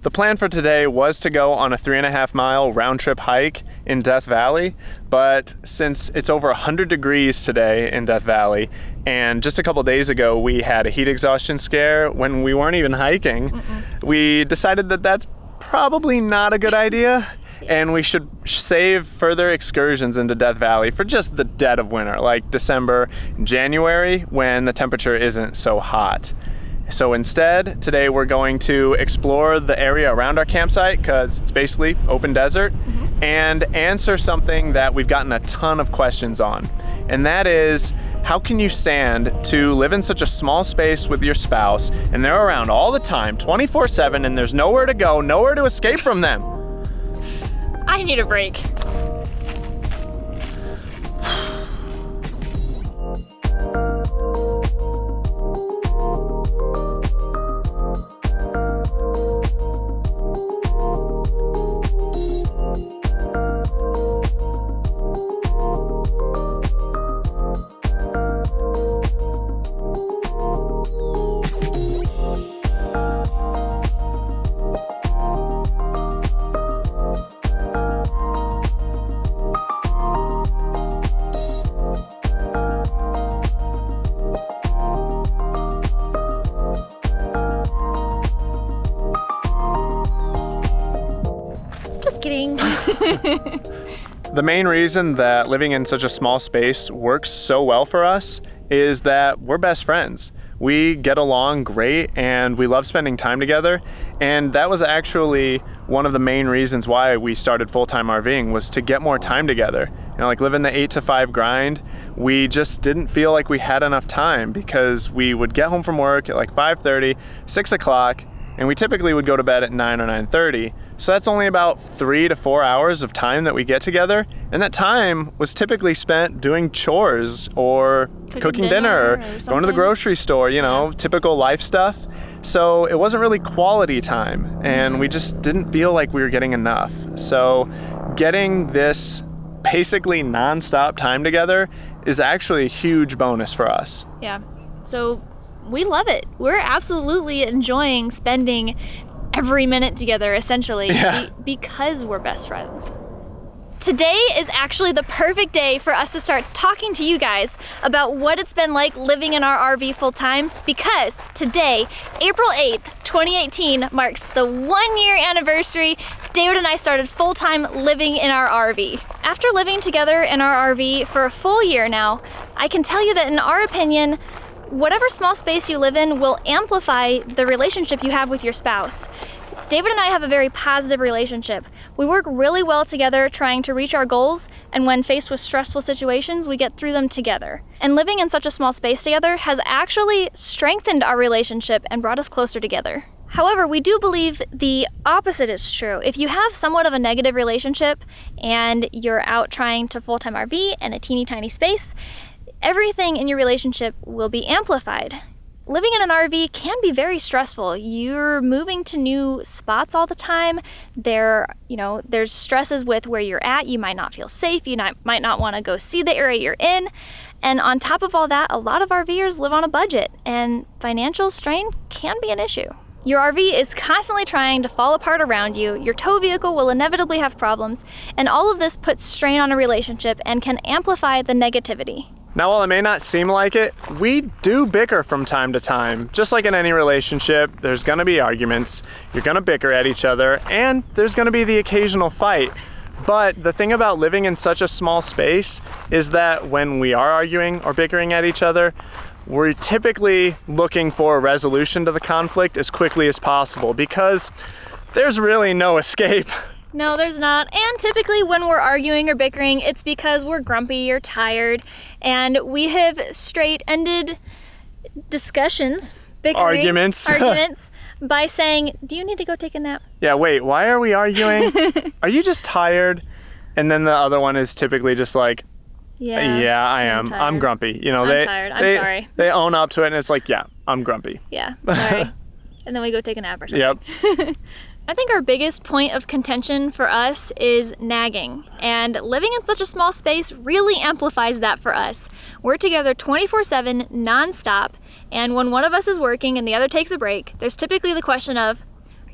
The plan for today was to go on a 3.5-mile round-trip hike in Death Valley, but since it's over 100 degrees today in Death Valley, and just a couple days ago we had a heat exhaustion scare when we weren't even hiking, we decided that that's probably not a good idea, and we should save further excursions into Death Valley for just the dead of winter, like December, January, when the temperature isn't so hot. So instead, today we're going to explore the area around our campsite, because it's basically open desert, and answer something that we've gotten a ton of questions on. And that is, how can you stand to live in such a small space with your spouse, and they're around all the time, 24/7, and there's nowhere to go, nowhere to escape from them? I need a break. The main reason that living in such a small space works so well for us is that we're best friends. We get along great and we love spending time together, and that was actually one of the main reasons why we started full-time RVing, was to get more time together. You know, like living the 8 to 5 grind, we just didn't feel like we had enough time, because we would get home from work at like 5:30, 6 o'clock, and we typically would go to bed at 9 or 9:30. So that's only about 3 to 4 hours of time that we get together, and that time was typically spent doing chores or cooking dinner or going to the grocery store, you know, typical life stuff. So it wasn't really quality time, and we just didn't feel like we were getting enough. So getting this basically non-stop time together is actually a huge bonus for us. Yeah, so we love it. We're absolutely enjoying spending every minute together, essentially, because we're best friends. Today is actually the perfect day for us to start talking to you guys about what it's been like living in our RV full time, because today, April 8th, 2018, marks the 1-year anniversary David and I started full-time living in our RV. After living together in our RV for a full year now, I can tell you that in our opinion, whatever small space you live in will amplify the relationship you have with your spouse. David and I have a very positive relationship. We work really well together trying to reach our goals, and when faced with stressful situations, we get through them together. And living in such a small space together has actually strengthened our relationship and brought us closer together. However, we do believe the opposite is true. If you have somewhat of a negative relationship and you're out trying to full-time RV in a teeny tiny space, everything in your relationship will be amplified. Living in an RV can be very stressful. You're moving to new spots all the time. There's stresses with where you're at. You might not feel safe. You might not want to go see the area you're in. And on top of all that, a lot of RVers live on a budget, and financial strain can be an issue. Your RV is constantly trying to fall apart around you. Your tow vehicle will inevitably have problems, and all of this puts strain on a relationship and can amplify the negativity. Now, while it may not seem like it, we do bicker from time to time. Just like in any relationship, there's gonna be arguments, you're gonna bicker at each other, and there's gonna be the occasional fight. But the thing about living in such a small space is that when we are arguing or bickering at each other, we're typically looking for a resolution to the conflict as quickly as possible, because there's really no escape. No, there's not. And typically when we're arguing or bickering, it's because we're grumpy or tired, and we have straight ended discussions, arguments by saying, do you need to go take a nap? Yeah, wait, why are we arguing? Are you just tired? And then the other one is typically just like, yeah, I am. I'm grumpy. You know, I'm tired. I'm sorry. They own up to it, and it's like, yeah, I'm grumpy. Yeah, sorry. And then we go take a nap or something. Yep. I think our biggest point of contention for us is nagging, and living in such a small space really amplifies that for us. We're together 24/7, non-stop, and when one of us is working and the other takes a break, there's typically the question of,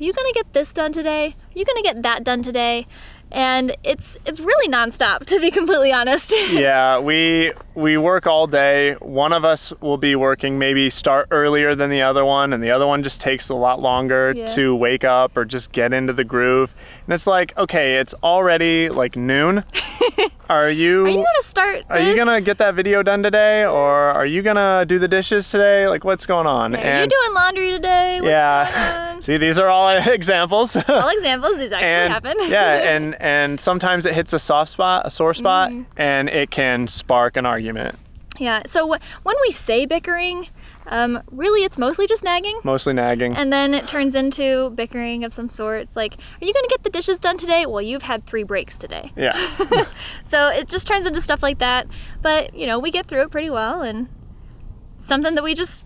are Are you gonna get this done today? Are you gonna get that done today? And it's really nonstop, to be completely honest. Yeah, we work all day. One of us will be working, maybe start earlier than the other one, and the other one just takes a lot longer to wake up or just get into the groove. And it's like, okay, it's already like noon. Are you gonna start Are you gonna get that video done today, or are you gonna do the dishes today? Like, what's going on? Are you doing laundry today? What's going on? See, these are all examples. All examples. These actually happen. Yeah, and sometimes it hits a sore spot, and it can spark an argument. Yeah. So when we say bickering, really it's mostly just nagging. Mostly nagging. And then it turns into bickering of some sort. It's like, are you going to get the dishes done today? Well, you've had 3 breaks today. Yeah. So it just turns into stuff like that. But, we get through it pretty well, and something that we just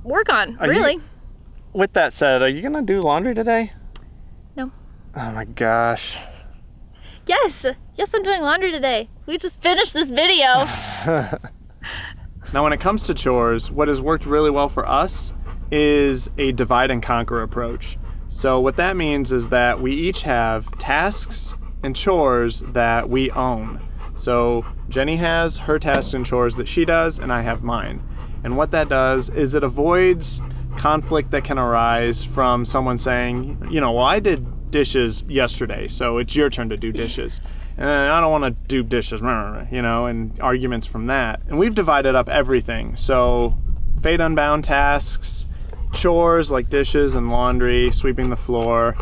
work on, really. With that said, are you going to do laundry today? No. Oh my gosh. Yes, I'm doing laundry today. We just finished this video. Now, when it comes to chores, what has worked really well for us is a divide and conquer approach. So what that means is that we each have tasks and chores that we own. So Jenny has her tasks and chores that she does, and I have mine. And what that does is it avoids conflict that can arise from someone saying, well, I did dishes yesterday, so it's your turn to do dishes. And I don't want to do dishes, and arguments from that. And we've divided up everything. So Fate Unbound tasks, chores like dishes and laundry, sweeping the floor,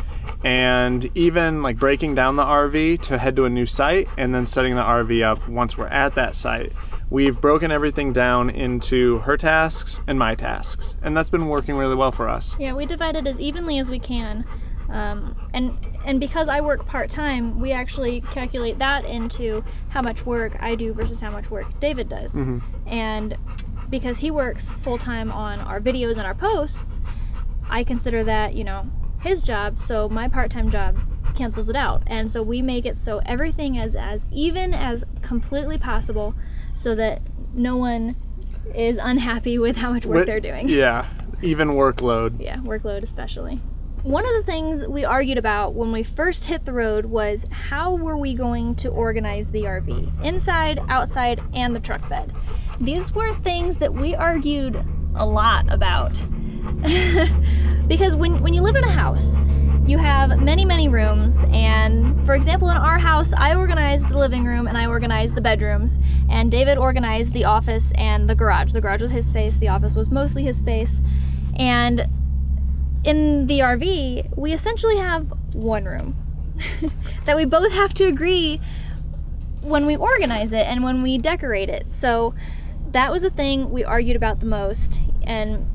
and even like breaking down the RV to head to a new site and then setting the RV up once we're at that site. We've broken everything down into her tasks and my tasks, and that's been working really well for us. Yeah, we divide it as evenly as we can. And because I work part-time, we actually calculate that into how much work I do versus how much work David does. Mm-hmm. And because he works full-time on our videos and our posts, I consider that, his job, so my part-time job cancels it out. And so we make it so everything is as even as completely possible so that no one is unhappy with how much work they're doing. Yeah, even workload. Yeah, workload especially. One of the things we argued about when we first hit the road was how were we going to organize the RV? Inside, outside, and the truck bed. These were things that we argued a lot about. Because when you live in a house, you have many, many rooms, and for example, in our house, I organized the living room and I organized the bedrooms, and David organized the office and the garage. The garage was his space, the office was mostly his space, and in the RV, we essentially have one room that we both have to agree when we organize it and when we decorate it. So that was a thing we argued about the most. And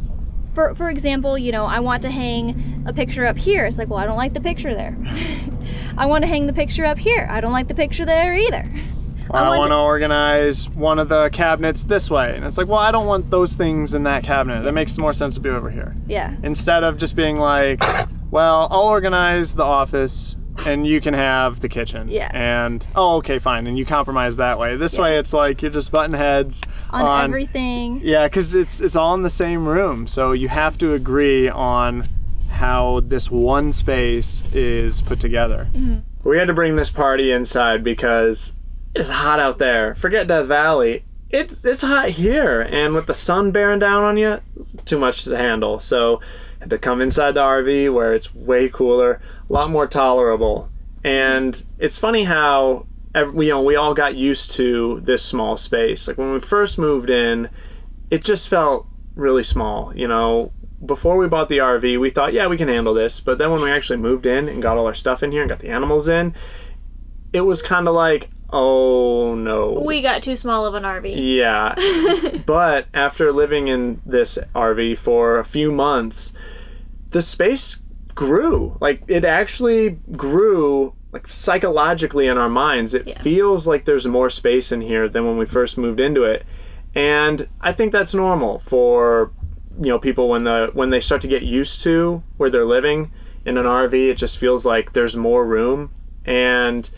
for example, I want to hang a picture up here. It's like, well, I don't like the picture there. I want to hang the picture up here. I don't like the picture there either. I want to organize one of the cabinets this way. And it's like, well, I don't want those things in that cabinet. That makes more sense to be over here. Yeah. Instead of just being like, well, I'll organize the office and you can have the kitchen. Yeah. And, okay, fine. And you compromise that way. This way, it's like you're just butting heads on everything. Yeah, because it's all in the same room. So you have to agree on how this one space is put together. Mm-hmm. We had to bring this party inside because it's hot out there. Forget Death Valley. It's hot here. And with the sun bearing down on you, it's too much to handle. So had to come inside the RV where it's way cooler, a lot more tolerable. And it's funny how we all got used to this small space. Like when we first moved in, it just felt really small. Before we bought the RV, we thought, yeah, we can handle this. But then when we actually moved in and got all our stuff in here and got the animals in, it was kind of like, oh no. We got too small of an RV. Yeah. But after living in this RV for a few months, the space grew. Like it actually grew like psychologically in our minds. It feels like there's more space in here than when we first moved into it. And I think that's normal for people when they start to get used to where they're living in an RV. It just feels like there's more room. And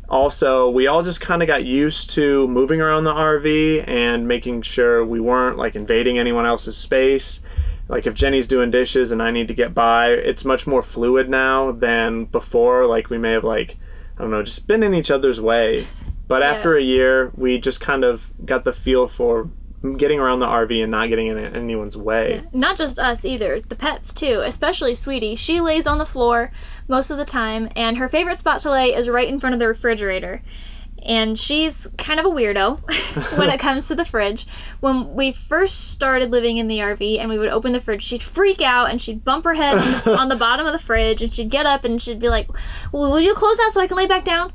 also, we all just kind of got used to moving around the RV and making sure we weren't like invading anyone else's space. Like if Jenny's doing dishes and I need to get by, it's much more fluid now than before. Like we may have like, I don't know, just been in each other's way. But after a year, we just kind of got the feel for getting around the RV and not getting in anyone's way. Yeah. Not just us either, the pets too, especially Sweetie. She lays on the floor most of the time, and her favorite spot to lay is right in front of the refrigerator. And she's kind of a weirdo when it comes to the fridge. When we first started living in the RV and we would open the fridge, she'd freak out and she'd bump her head on the bottom of the fridge, and she'd get up and she'd be like, well, will you close that so I can lay back down?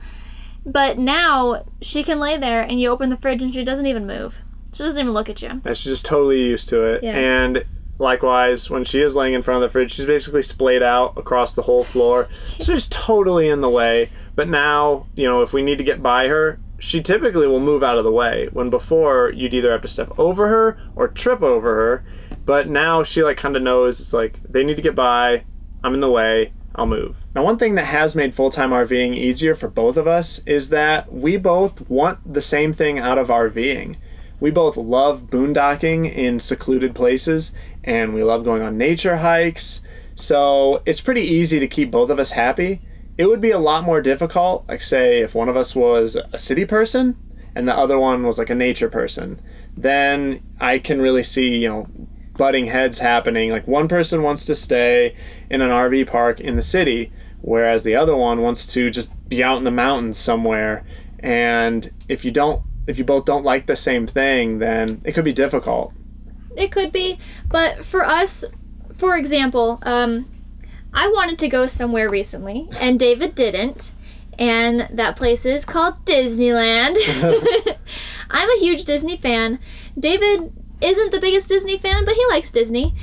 But now she can lay there and you open the fridge and she doesn't even move. She doesn't even look at you. And she's just totally used to it. Yeah. And likewise, when she is laying in front of the fridge, she's basically splayed out across the whole floor. So she's totally in the way. But now, you know, if we need to get by her, she typically will move out of the way. When before, you'd either have to step over her or trip over her. But now she like kind of knows, it's like, they need to get by, I'm in the way, I'll move. Now, one thing that has made full-time RVing easier for both of us is that we both want the same thing out of RVing. We both love boondocking in secluded places, and we love going on nature hikes. So it's pretty easy to keep both of us happy. It would be a lot more difficult, like say if one of us was a city person and the other one was like a nature person. Then I can really see, you know, butting heads happening. Like one person wants to stay in an RV park in the city, whereas the other one wants to just be out in the mountains somewhere. And if you both don't like the same thing, then it could be difficult. It could be, but for us, for example, I wanted to go somewhere recently, and David didn't, and that place is called Disneyland. I'm a huge Disney fan. David isn't the biggest Disney fan, but he likes Disney.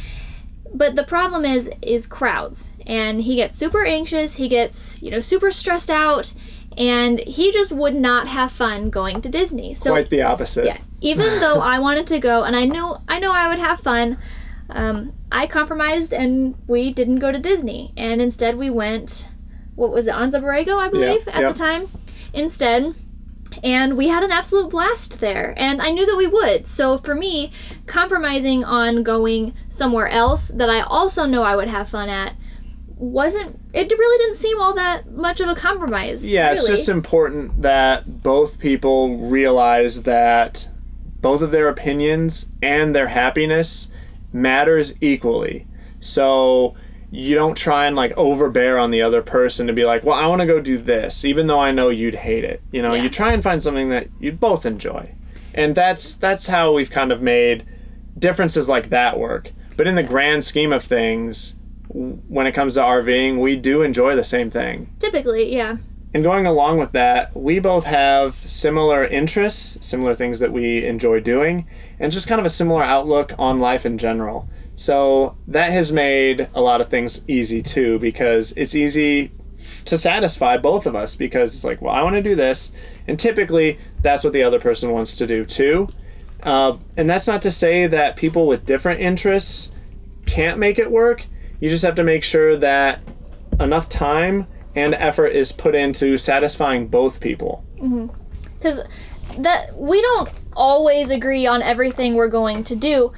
But the problem is crowds, and he gets super anxious, he gets, super stressed out, and he just would not have fun going to Disney. So, quite the opposite. Yeah. Even though I wanted to go, and I know I would have fun, I compromised and we didn't go to Disney. And instead we went, what was it, Anza Borrego, I believe, at the time, instead. And we had an absolute blast there. And I knew that we would. So for me, compromising on going somewhere else that I also know I would have fun at it really didn't seem all that much of a compromise. Yeah, really. It's just important that both people realize that both of their opinions and their happiness matters equally. So you don't try and like overbear on the other person to be like, well, I want to go do this, even though I know you'd hate it. You try and find something that you'd both enjoy. And that's how we've kind of made differences like that work. But in the grand scheme of things, when it comes to RVing, we do enjoy the same thing. Typically, yeah. And going along with that, we both have similar interests, similar things that we enjoy doing, and just kind of a similar outlook on life in general. So that has made a lot of things easy too, because it's easy to satisfy both of us, because it's like, well, I want to do this, and typically that's what the other person wants to do too. And that's not to say that people with different interests can't make it work. You just have to make sure that enough time and effort is put into satisfying both people. Because we don't always agree on everything we're going to do.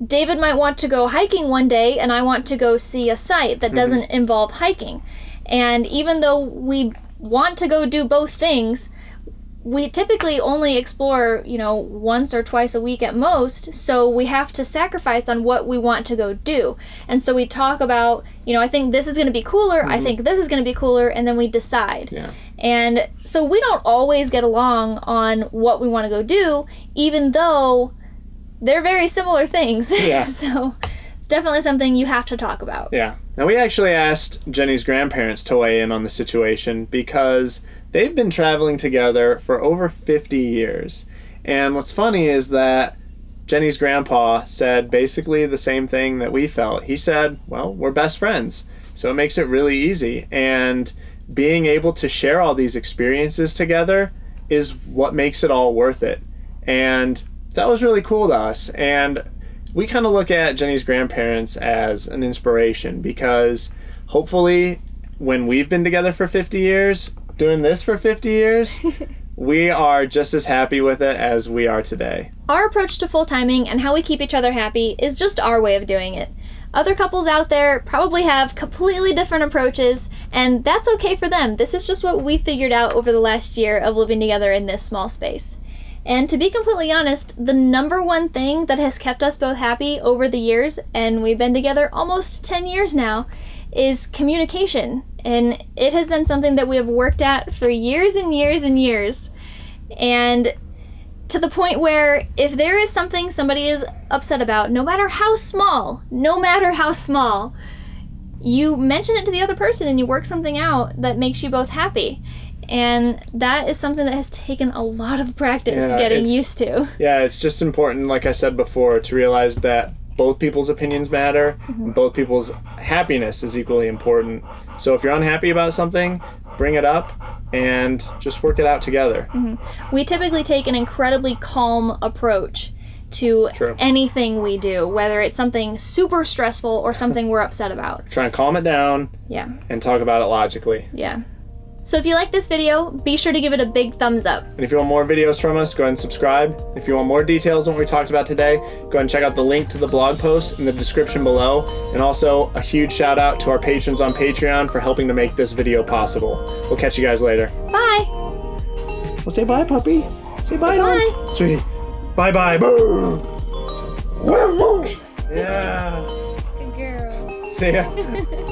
David might want to go hiking one day, and I want to go see a site that doesn't involve hiking. And even though we want to go do both things, we typically only explore, once or twice a week at most, so we have to sacrifice on what we want to go do. And so we talk about, I think this is going to be cooler, I think this is going to be cooler, and then we decide. Yeah. And so we don't always get along on what we want to go do, even though they're very similar things. Yeah. So it's definitely something you have to talk about. Yeah. Now, we actually asked Jenny's grandparents to weigh in on the situation because they've been traveling together for over 50 years. And what's funny is that Jenny's grandpa said basically the same thing that we felt. He said, well, we're best friends, so it makes it really easy. And being able to share all these experiences together is what makes it all worth it. And that was really cool to us. And we kind of look at Jenny's grandparents as an inspiration, because hopefully when we've been together for 50 years, doing this for 50 years, we are just as happy with it as we are today. Our approach to full-timing and how we keep each other happy is just our way of doing it. Other couples out there probably have completely different approaches, and that's okay for them. This is just what we figured out over the last year of living together in this small space. And to be completely honest, the number one thing that has kept us both happy over the years, and we've been together almost 10 years now, is communication. And it has been something that we have worked at for years and years and years. And to the point where if there is something somebody is upset about, no matter how small, you mention it to the other person and you work something out that makes you both happy. And that is something that has taken a lot of practice getting used to. Yeah, it's just important, like I said before, to realize that both people's opinions matter, and both people's happiness is equally important. So if you're unhappy about something, bring it up and just work it out together. We typically take an incredibly calm approach to anything we do, whether it's something super stressful or something we're upset about. Try and calm it down and talk about it logically. Yeah. So if you like this video, be sure to give it a big thumbs up. And if you want more videos from us, go ahead and subscribe. If you want more details on what we talked about today, go ahead and check out the link to the blog post in the description below. And also a huge shout out to our patrons on Patreon for helping to make this video possible. We'll catch you guys later. Bye. Well, say bye, puppy. Say bye, Bye. Sweetie. Bye-bye. Yeah. Good girl. See ya.